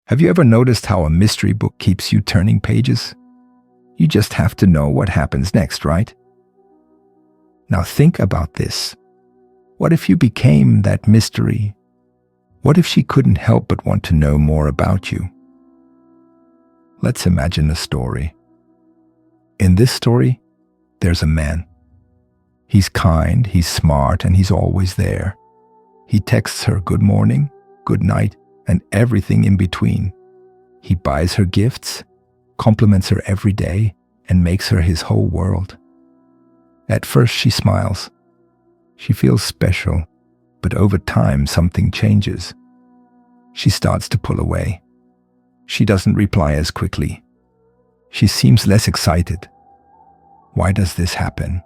Have you ever noticed how a mystery book keeps you turning pages? You just have to know what happens next, right? Now think about this. What if you became that mystery? What if she couldn't help but want to know more about you? Let's imagine a story. In this story, there's a man. He's kind, he's smart, and he's always there. He texts her good morning, good night, and everything in between. He buys her gifts, compliments her every day, and makes her his whole world. At first she smiles. She feels special, but over time something changes. She starts to pull away. She doesn't reply as quickly. She seems less excited. Why does this happen?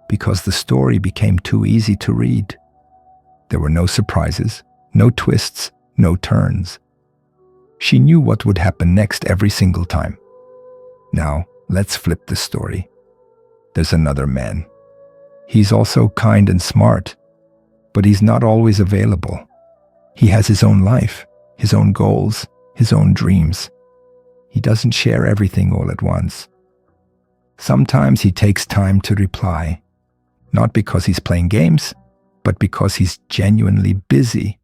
Because the story became too easy to read. There were no surprises, no twists, no turns. She knew what would happen next every single time. Now, let's flip the story. There's another man. He's also kind and smart, but he's not always available. He has his own life, his own goals, his own dreams. He doesn't share everything all at once. Sometimes he takes time to reply, not because he's playing games, but because he's genuinely busy.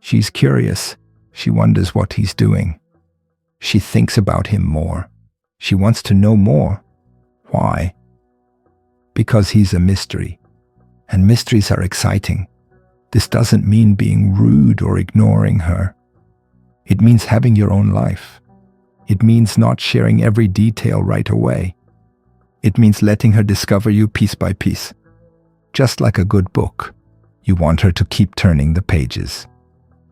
She's curious. She wonders what he's doing. She thinks about him more. She wants to know more. Why? Because he's a mystery. And mysteries are exciting. This doesn't mean being rude or ignoring her. It means having your own life. It means not sharing every detail right away. It means letting her discover you piece by piece. Just like a good book, you want her to keep turning the pages.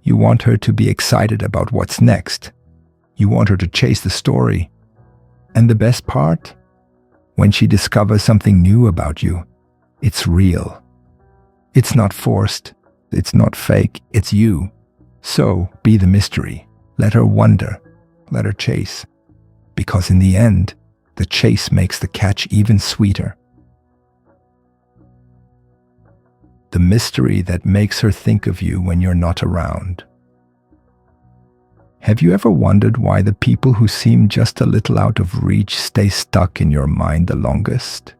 You want her to be excited about what's next. You want her to chase the story. And the best part? When she discovers something new about you, it's real. It's not forced. It's not fake. It's you. So be the mystery. Let her wonder. Let her chase. Because in the end, the chase makes the catch even sweeter. The mystery that makes her think of you when you're not around. Have you ever wondered why the people who seem just a little out of reach stay stuck in your mind the longest?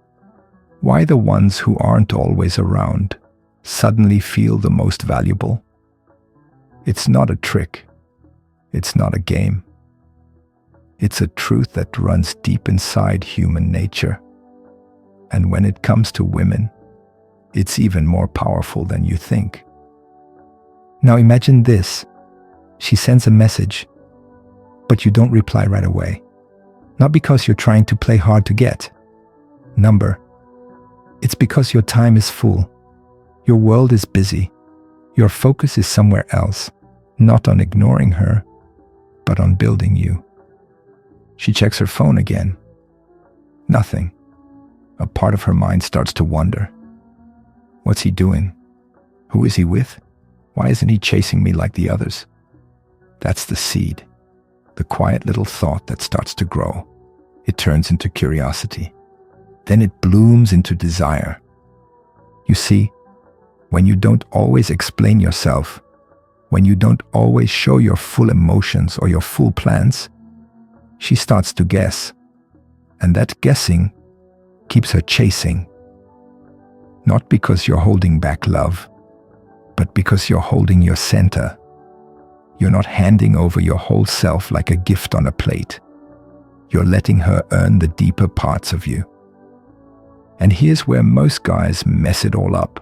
Why the ones who aren't always around suddenly feel the most valuable? It's not a trick. It's not a game. It's a truth that runs deep inside human nature. And when it comes to women, it's even more powerful than you think. Now imagine this. She sends a message, but you don't reply right away. Not because you're trying to play hard to get. Number. It's because your time is full. Your world is busy. Your focus is somewhere else, not on ignoring her, but on building you. She checks her phone again. Nothing. A part of her mind starts to wonder. What's he doing? Who is he with? Why isn't he chasing me like the others? That's the seed, the quiet little thought that starts to grow. It turns into curiosity. Then it blooms into desire. You see, when you don't always explain yourself, when you don't always show your full emotions or your full plans, she starts to guess. And that guessing keeps her chasing. Not because you're holding back love, but because you're holding your center. You're not handing over your whole self like a gift on a plate. You're letting her earn the deeper parts of you. And here's where most guys mess it all up.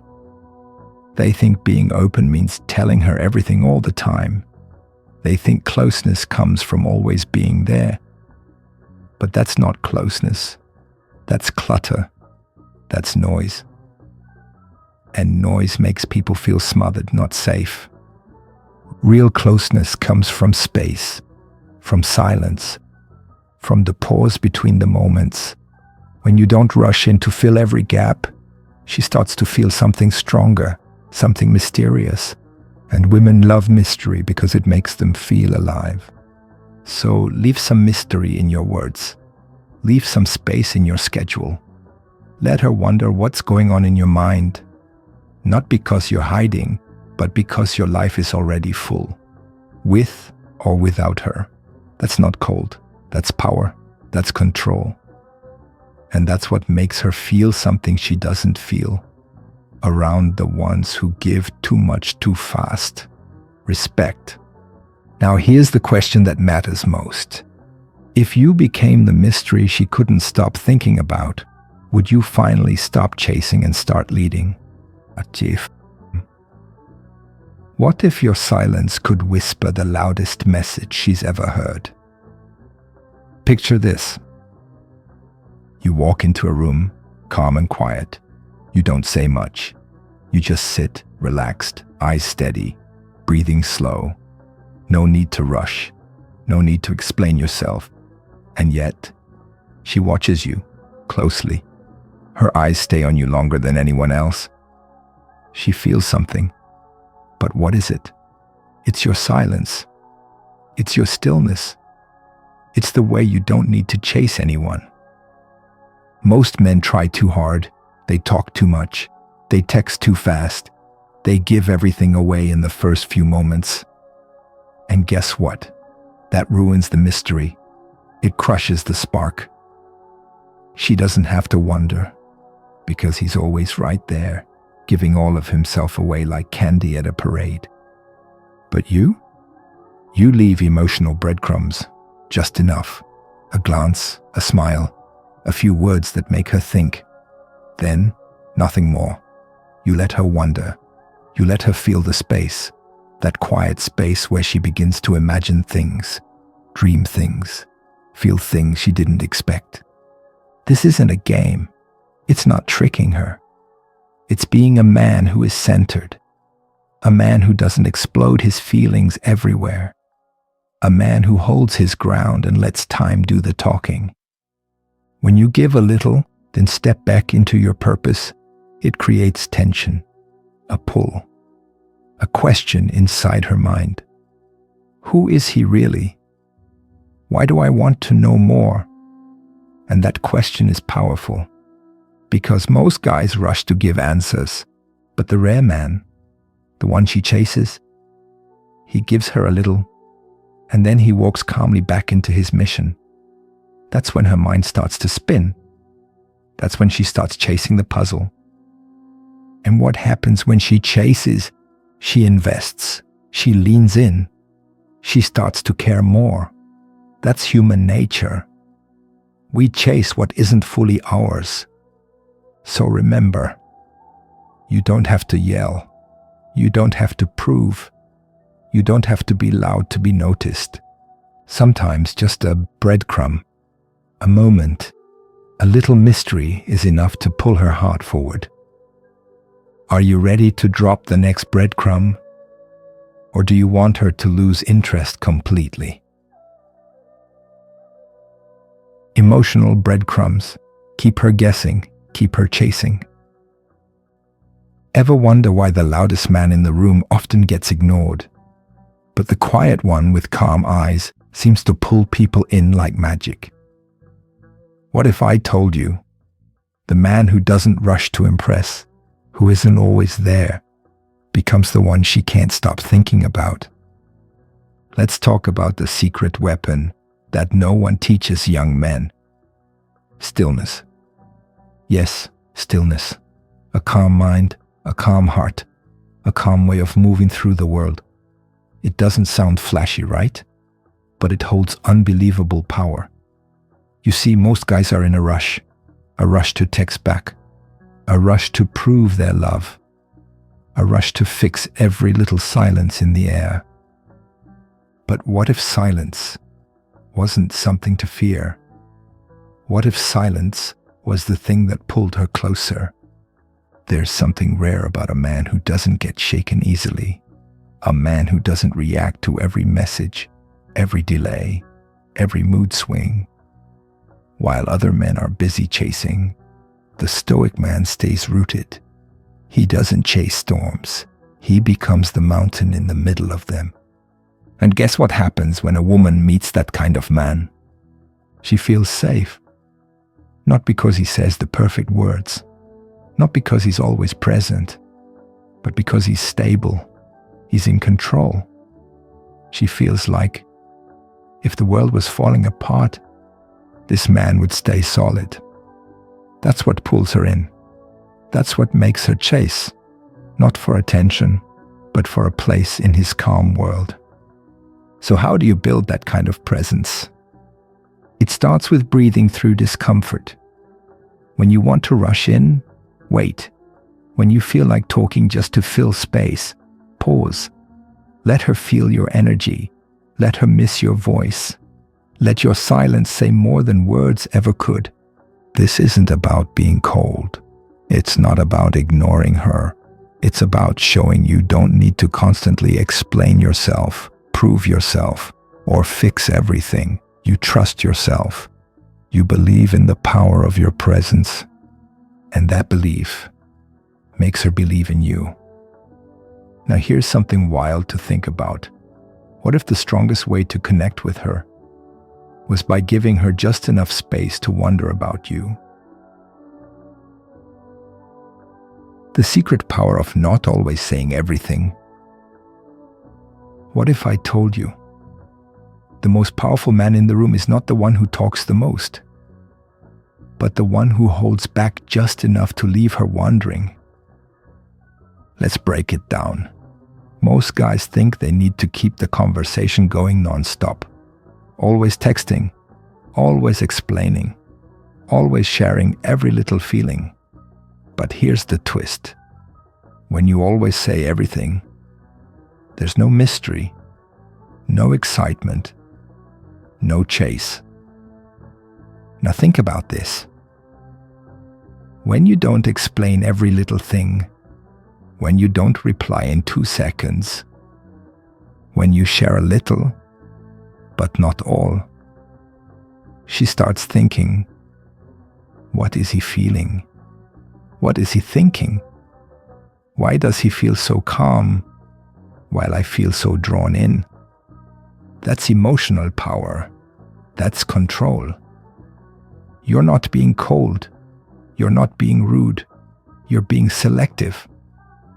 They think being open means telling her everything all the time. They think closeness comes from always being there. But that's not closeness. That's clutter. That's noise. And noise makes people feel smothered, not safe. Real closeness comes from space, from silence, from the pause between the moments. When you don't rush in to fill every gap, she starts to feel something stronger, something mysterious. And women love mystery because it makes them feel alive. So leave some mystery in your words. Leave some space in your schedule. Let her wonder what's going on in your mind. Not because you're hiding, but because your life is already full. With or without her. That's not cold. That's power. That's control. And that's what makes her feel something she doesn't feel around the ones who give too much too fast. Respect. Now here's the question that matters most. If you became the mystery she couldn't stop thinking about, would you finally stop chasing and start leading? Achieve. What if your silence could whisper the loudest message she's ever heard? Picture this. You walk into a room, calm and quiet. You don't say much. You just sit, relaxed, eyes steady, breathing slow. No need to rush. No need to explain yourself. And yet, she watches you closely. Her eyes stay on you longer than anyone else. She feels something. But what is it? It's your silence. It's your stillness. It's the way you don't need to chase anyone. Most men try too hard. They talk too much. They text too fast. They give everything away in the first few moments. And guess what? That ruins the mystery. It crushes the spark. She doesn't have to wonder, because he's always right there, giving all of himself away like candy at a parade. But you leave emotional breadcrumbs, just enough. A glance, a smile, a few words that make her think. Then, nothing more. You let her wonder. You let her feel the space, that quiet space where she begins to imagine things, dream things, feel things she didn't expect. This isn't a game. It's not tricking her. It's being a man who is centered, a man who doesn't explode his feelings everywhere, a man who holds his ground and lets time do the talking. When you give a little, then step back into your purpose, it creates tension, a pull, a question inside her mind. Who is he really? Why do I want to know more? And that question is powerful, because most guys rush to give answers, but the rare man, the one she chases, he gives her a little, and then he walks calmly back into his mission. That's when her mind starts to spin. That's when she starts chasing the puzzle. And what happens when she chases? She invests. She leans in. She starts to care more. That's human nature. We chase what isn't fully ours. So remember, you don't have to yell. You don't have to prove. You don't have to be loud to be noticed. Sometimes just a breadcrumb, a moment, a little mystery is enough to pull her heart forward. Are you ready to drop the next breadcrumb? Or do you want her to lose interest completely? Emotional breadcrumbs. Keep her guessing. Keep her chasing. Ever wonder why the loudest man in the room often gets ignored, but the quiet one with calm eyes seems to pull people in like magic? What if I told you, the man who doesn't rush to impress, who isn't always there, becomes the one she can't stop thinking about? Let's talk about the secret weapon that no one teaches young men. Stillness. Yes, stillness. A calm mind, a calm heart, a calm way of moving through the world. It doesn't sound flashy, right? But it holds unbelievable power. You see, most guys are in a rush to text back, a rush to prove their love, a rush to fix every little silence in the air. But what if silence wasn't something to fear? What if silence was the thing that pulled her closer? There's something rare about a man who doesn't get shaken easily, a man who doesn't react to every message, every delay, every mood swing. While other men are busy chasing, the Stoic man stays rooted. He doesn't chase storms. He becomes the mountain in the middle of them. And guess what happens when a woman meets that kind of man? She feels safe. Not because he says the perfect words, not because he's always present, but because he's stable. He's in control. She feels like If the world was falling apart, this man would stay solid. That's what pulls her in. That's what makes her chase, not for attention, but for a place in his calm world. So how do you build that kind of presence? It starts with breathing through discomfort. When you want to rush in, wait. When you feel like talking just to fill space, pause. Let her feel your energy. Let her miss your voice. Let your silence say more than words ever could. This isn't about being cold. It's not about ignoring her. It's about showing you don't need to constantly explain yourself, prove yourself, or fix everything. You trust yourself. You believe in the power of your presence. And that belief makes her believe in you. Now here's something wild to think about. What if the strongest way to connect with her was by giving her just enough space to wonder about you? The secret power of not always saying everything. What if I told you the most powerful man in the room is not the one who talks the most, but the one who holds back just enough to leave her wondering? Let's break it down. Most guys think they need to keep the conversation going non-stop. Always texting, always explaining, always sharing every little feeling. But here's the twist. When you always say everything, there's no mystery, no excitement, no chase. Now think about this. When you don't explain every little thing, when you don't reply in 2 seconds, when you share a little, but not all, she starts thinking, what is he feeling? What is he thinking? Why does he feel so calm while I feel so drawn in? That's emotional power. That's control. You're not being cold. You're not being rude. You're being selective.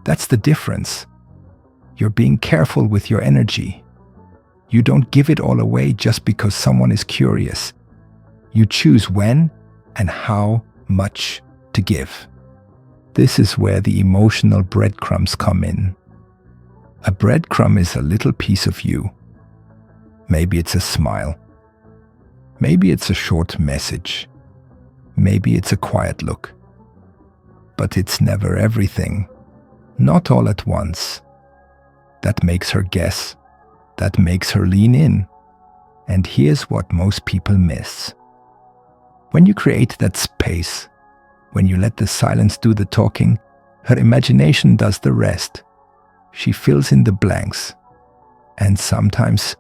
That's the difference. You're being careful with your energy. You don't give it all away just because someone is curious. You choose when and how much to give. This is where the emotional breadcrumbs come in. A breadcrumb is a little piece of you. Maybe it's a smile. Maybe it's a short message. Maybe it's a quiet look. But it's never everything. Not all at once. That makes her guess. That makes her lean in. And here's what most people miss. When you create that space, when you let the silence do the talking, her imagination does the rest. She fills in the blanks. And sometimes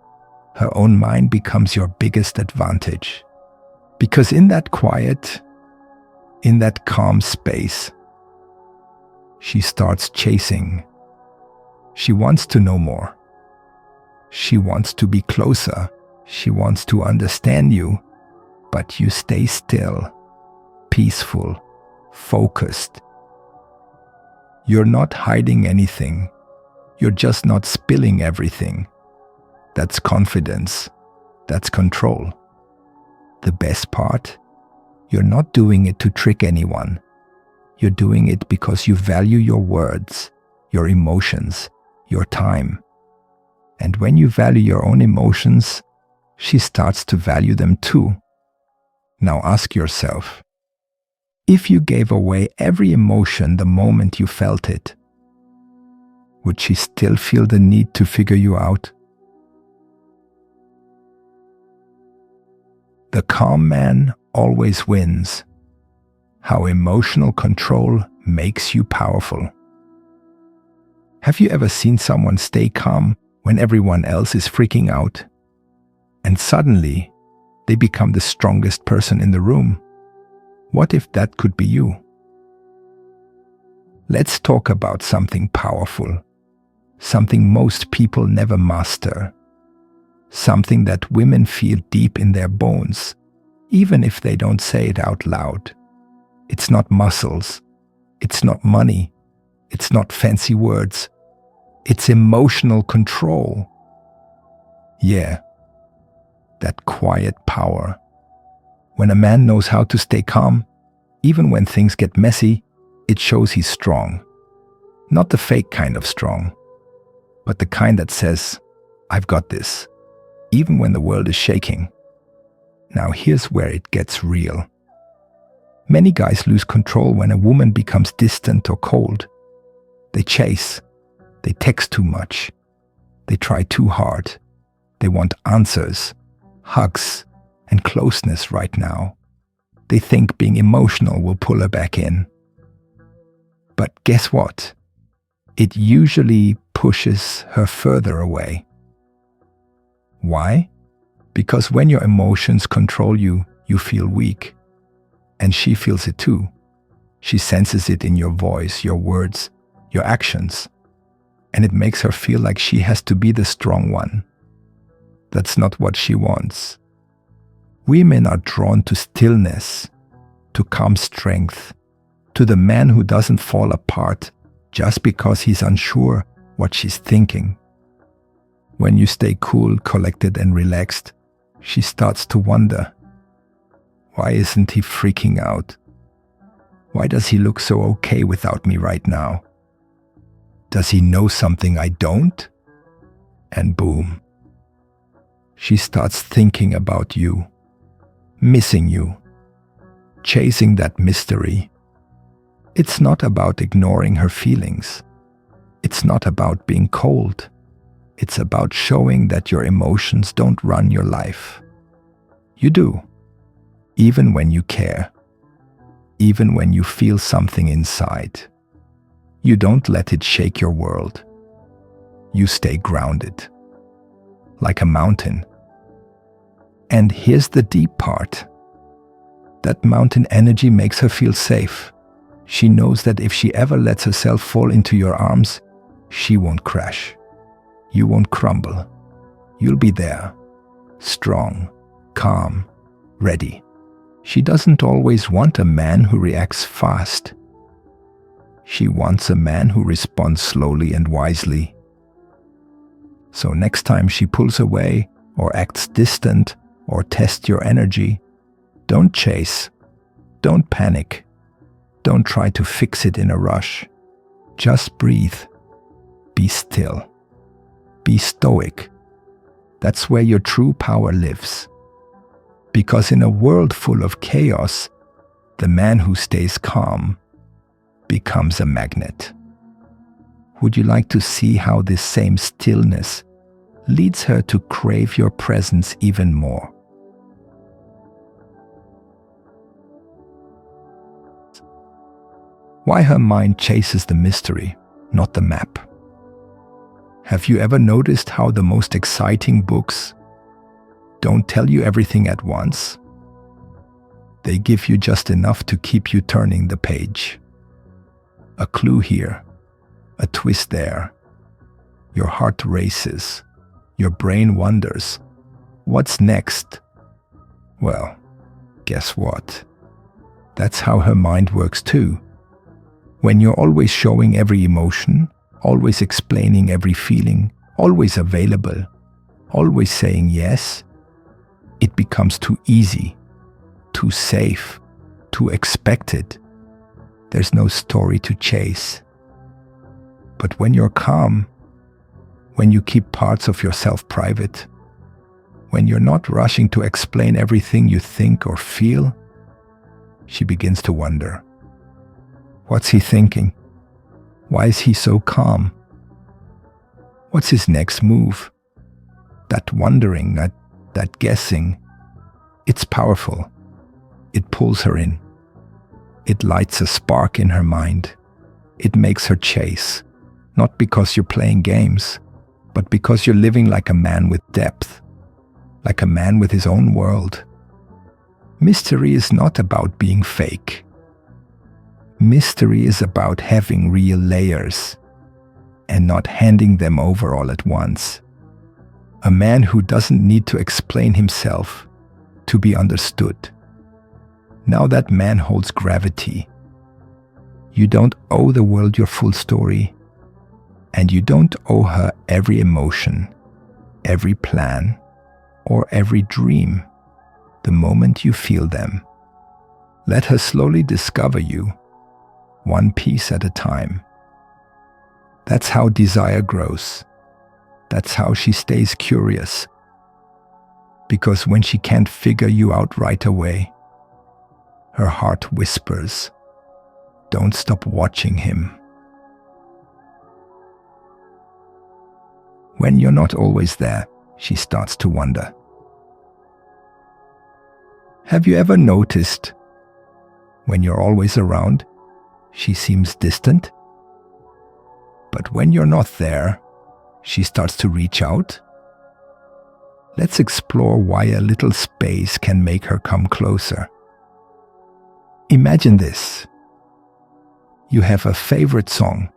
her own mind becomes your biggest advantage. Because in that quiet, in that calm space, she starts chasing. She wants to know more. She wants to be closer. She wants to understand you. But you stay still, peaceful, focused. You're not hiding anything. You're just not spilling everything. That's confidence. That's control. The best part? You're not doing it to trick anyone. You're doing it because you value your words, your emotions, your time. And when you value your own emotions, she starts to value them too. Now ask yourself, if you gave away every emotion the moment you felt it, would she still feel the need to figure you out? The calm man always wins. How emotional control makes you powerful. Have you ever seen someone stay calm when everyone else is freaking out? And suddenly, they become the strongest person in the room. What if that could be you? Let's talk about something powerful, something most people never master, something that women feel deep in their bones, even if they don't say it out loud. It's not muscles, it's not money, it's not fancy words, it's emotional control. Yeah, that quiet power. When a man knows how to stay calm, even when things get messy, it shows he's strong. Not the fake kind of strong, but the kind that says, "I've got this," even when the world is shaking. Now here's where it gets real. Many guys lose control when a woman becomes distant or cold. They chase. They text too much. They try too hard. They want answers, hugs, and closeness right now. They think being emotional will pull her back in. But guess what? It usually pushes her further away. Why? Because when your emotions control you, you feel weak. And she feels it too. She senses it in your voice, your words, your actions. And it makes her feel like she has to be the strong one. That's not what she wants. Women are drawn to stillness, to calm strength, to the man who doesn't fall apart just because he's unsure what she's thinking. When you stay cool, collected, and relaxed, she starts to wonder, why isn't he freaking out? Why does he look so okay without me right now? Does he know something I don't? And boom. She starts thinking about you, missing you, chasing that mystery. It's not about ignoring her feelings. It's not about being cold. It's about showing that your emotions don't run your life. You do. Even when you care. Even when you feel something inside. You don't let it shake your world. You stay grounded. Like a mountain. And here's the deep part. That mountain energy makes her feel safe. She knows that if she ever lets herself fall into your arms, she won't crash. You won't crumble. You'll be there. Strong, calm, ready. She doesn't always want a man who reacts fast. She wants a man who responds slowly and wisely. So next time she pulls away or acts distant or tests your energy, don't chase. Don't panic. Don't try to fix it in a rush. Just breathe. Be still. Be stoic. That's where your true power lives. Because in a world full of chaos, the man who stays calm becomes a magnet. Would you like to see how this same stillness leads her to crave your presence even more? Why her mind chases the mystery, not the map. Have you ever noticed how the most exciting books don't tell you everything at once? They give you just enough to keep you turning the page. A clue here, a twist there. Your heart races. Your brain wonders, what's next? Well, guess what? That's how her mind works too. When you're always showing every emotion, always explaining every feeling, always available, always saying yes, it becomes too easy, too safe, too expected. There's no story to chase. But when you're calm, when you keep parts of yourself private, when you're not rushing to explain everything you think or feel, she begins to wonder. What's he thinking? Why is he so calm? What's his next move? That wondering, that guessing, it's powerful. It pulls her in. It lights a spark in her mind. It makes her chase, not because you're playing games, but because you're living like a man with depth, like a man with his own world. Mystery is not about being fake. Mystery is about having real layers and not handing them over all at once. A man who doesn't need to explain himself to be understood. Now that man holds gravity. You don't owe the world your full story, and you don't owe her every emotion, every plan, or every dream, the moment you feel them. Let her slowly discover you, one piece at a time. That's how desire grows. That's how she stays curious. Because when she can't figure you out right away, her heart whispers, "Don't stop watching him." When you're not always there, she starts to wonder. Have you ever noticed, when you're always around, she seems distant? But when you're not there, she starts to reach out? Let's explore why a little space can make her come closer. Imagine this. You have a favorite song.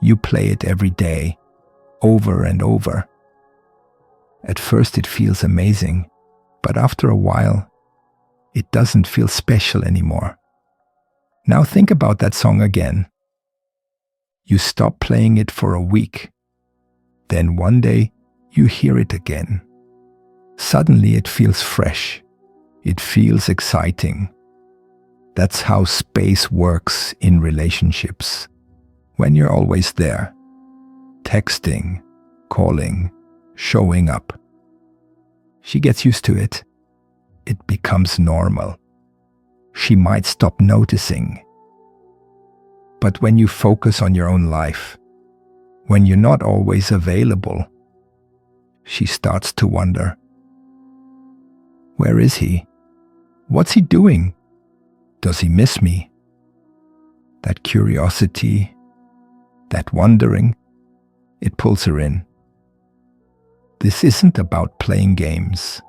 You play it every day, over and over. At first it feels amazing, but after a while, it doesn't feel special anymore. Now think about that song again. You stop playing it for a week. Then one day, you hear it again. Suddenly it feels fresh. It feels exciting. That's how space works in relationships. When you're always there, texting, calling, showing up, she gets used to it. It becomes normal. She might stop noticing. But when you focus on your own life, when you're not always available, she starts to wonder, where is he? What's he doing? Does he miss me? That curiosity, that wondering, it pulls her in. This isn't about playing games.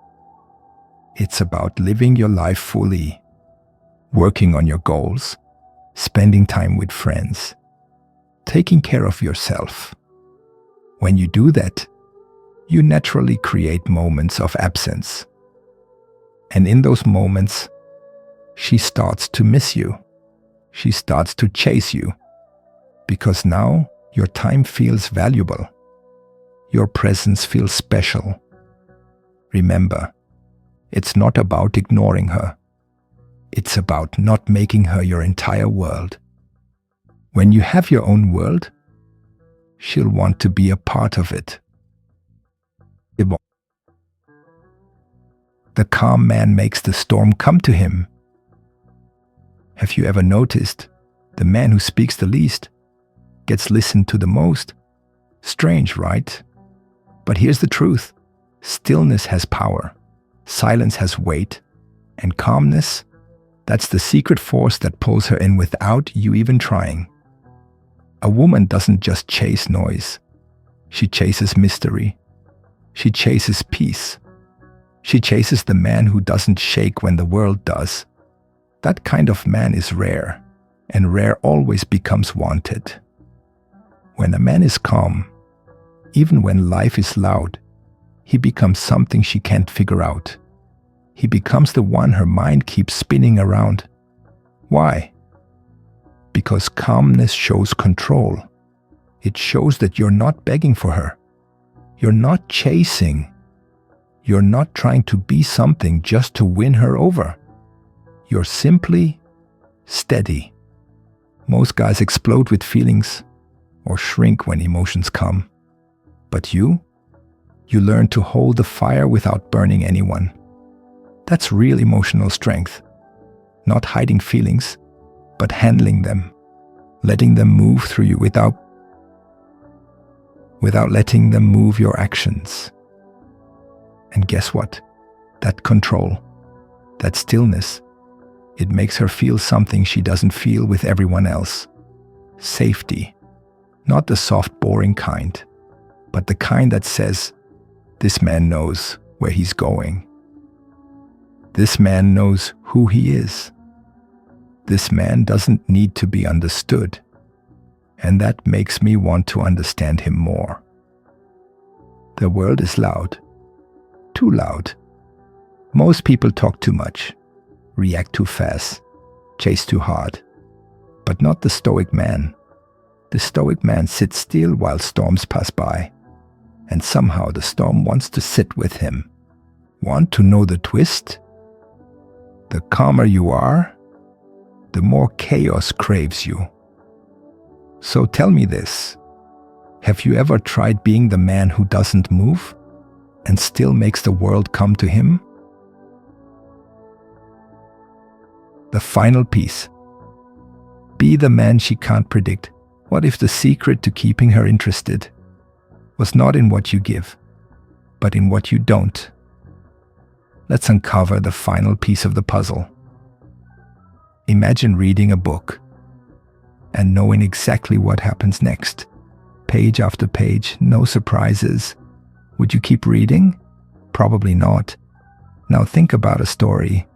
It's about living your life fully, working on your goals, spending time with friends, taking care of yourself. When you do that, you naturally create moments of absence. And in those moments, she starts to miss you. She starts to chase you. Because now your time feels valuable. Your presence feels special. Remember, it's not about ignoring her. It's about not making her your entire world. When you have your own world, she'll want to be a part of it. The calm man makes the storm come to him. Have you ever noticed the man who speaks the least gets listened to the most? Strange, right? But here's the truth. Stillness has power. Silence has weight. And calmness, that's the secret force that pulls her in without you even trying. A woman doesn't just chase noise. She chases mystery. She chases peace. She chases the man who doesn't shake when the world does. That kind of man is rare, and rare always becomes wanted. When a man is calm, even when life is loud, he becomes something she can't figure out. He becomes the one her mind keeps spinning around. Why? Because calmness shows control. It shows that you're not begging for her. You're not chasing. You're not trying to be something just to win her over. You're simply steady. Most guys explode with feelings or shrink when emotions come. But you learn to hold the fire without burning anyone. That's real emotional strength. Not hiding feelings, but handling them, letting them move through you without letting them move your actions. And guess what? That control, that stillness, it makes her feel something she doesn't feel with everyone else. Safety. Not the soft, boring kind, but the kind that says, this man knows where he's going. This man knows who he is. This man doesn't need to be understood. And that makes me want to understand him more. The world is loud. Too loud. Most people talk too much, react too fast, chase too hard. But not the Stoic man. The Stoic man sits still while storms pass by. And somehow the storm wants to sit with him. Want to know the twist? The calmer you are, the more chaos craves you. So tell me this. Have you ever tried being the man who doesn't move and still makes the world come to him? The final piece. Be the man she can't predict. What if the secret to keeping her interested was not in what you give, but in what you don't? Let's uncover the final piece of the puzzle. Imagine reading a book and knowing exactly what happens next. Page after page, no surprises. Would you keep reading? Probably not. Now think about a story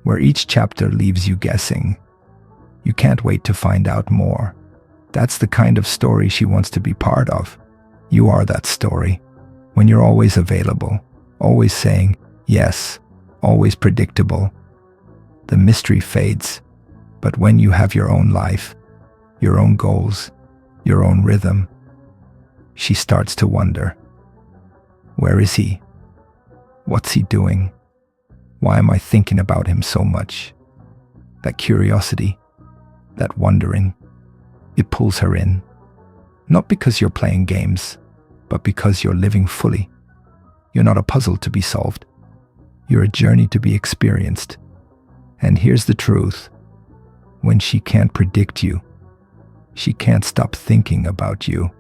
where each chapter leaves you guessing. You can't wait to find out more. That's the kind of story she wants to be part of. You are that story. When you're always available, always saying yes, always predictable, the mystery fades. But when you have your own life, your own goals, your own rhythm, she starts to wonder. Where is he? What's he doing? Why am I thinking about him so much? That curiosity, that wondering, it pulls her in. Not because you're playing games, but because you're living fully. You're not a puzzle to be solved. You're a journey to be experienced. And here's the truth. When she can't predict you, she can't stop thinking about you.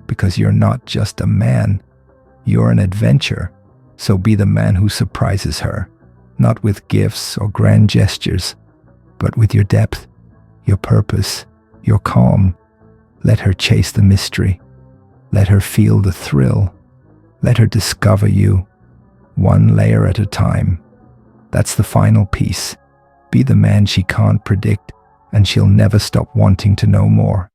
Because you're not just a man, you're an adventure. So be the man who surprises her, not with gifts or grand gestures, but with your depth, your purpose, your calm. Let her chase the mystery. Let her feel the thrill. Let her discover you, one layer at a time. That's the final piece. Be the man she can't predict, and she'll never stop wanting to know more.